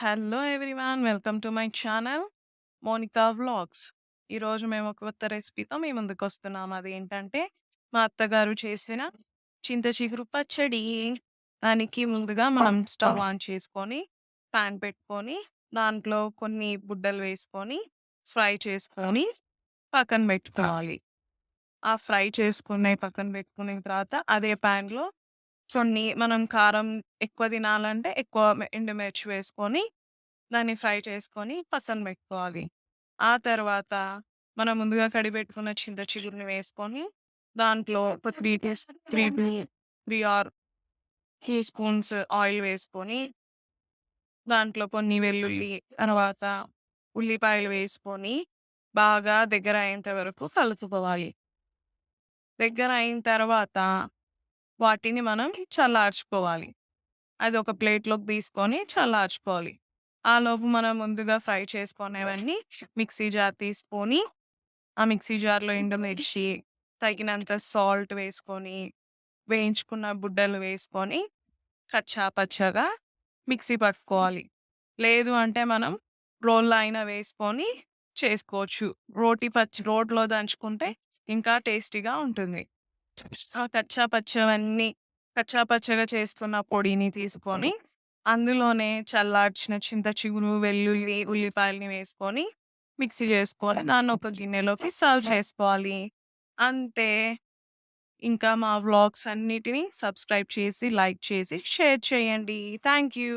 Hello everyone. Welcome to my channel Monika vlogs. ఈరోజు మేము ఒక కొత్త రెసిపీతో మీ ముందుకొస్తున్నాం. అదేంటంటే మా అత్తగారు చేసిన చింత చిగురు పచ్చడి. దానికి ముందుగా మనం స్టవ్ ఆన్ చేసుకొని, పాన్ పెట్టుకొని, దాంట్లో కొన్ని బుడ్డలు వేసుకొని, ఫ్రై చేసుకొని పక్కన పెట్టుకోవాలి. ఆ ఫ్రై చేసుకున్నయి పక్కన పెట్టుకున్న తర్వాత అదే పాన్‌లో కొన్ని మనం కారం ఎక్కువ తినాలంటే ఎక్కువ ఎండుమిర్చి వేసుకొని దాన్ని ఫ్రై చేసుకొని పక్కన పెట్టుకోవాలి. ఆ తర్వాత మనం ముందుగా కడిగిపెట్టుకున్న చింత చిగురుని వేసుకొని, దాంట్లో ఒక 3 ఆర్ టీ స్పూన్స్ ఆయిల్ వేసుకొని, దాంట్లో కొన్ని వెల్లుల్లి, తర్వాత ఉల్లిపాయలు వేసుకొని, బాగా దగ్గర అయ్యేంత వరకు కలుపుకోవాలి. దగ్గర అయిన తర్వాత వాటిని మనం చల్లార్చుకోవాలి. అది ఒక ప్లేట్‌లోకి తీసుకొని చల్లార్చుకోవాలి. ఆలోపు మనం ముందుగా ఫ్రై చేసుకునేవన్నీ మిక్సీ జార్ తీసుకొని, ఆ మిక్సీ జార్‌లో ఎండుమిర్చి, తగినంత సాల్ట్ వేసుకొని, వేయించుకున్న బుడ్డలు వేసుకొని, కచ్చా పచ్చాగా మిక్సీ పట్టుకోవాలి. లేదు అంటే మనం రోల్లో అయినా వేసుకొని చేసుకోవచ్చు. రోట్లో దంచుకుంటే ఇంకా టేస్టీగా ఉంటుంది. ఆ కచ్చా పచ్చగా చేసుకున్న పొడిని తీసుకొని, అందులోనే చల్లార్చిన చింత చిగురు, వెల్లుల్లి, ఉల్లిపాయలని వేసుకొని, మిక్సీ చేసుకొని, దాన్ని ఒక గిన్నెలోకి సర్వ్ చేసుకోవాలి. అంతే. ఇంకా మా వ్లాగ్స్ అన్నిటిని సబ్స్క్రైబ్ చేసి, లైక్ చేసి, షేర్ చేయండి. Thank you.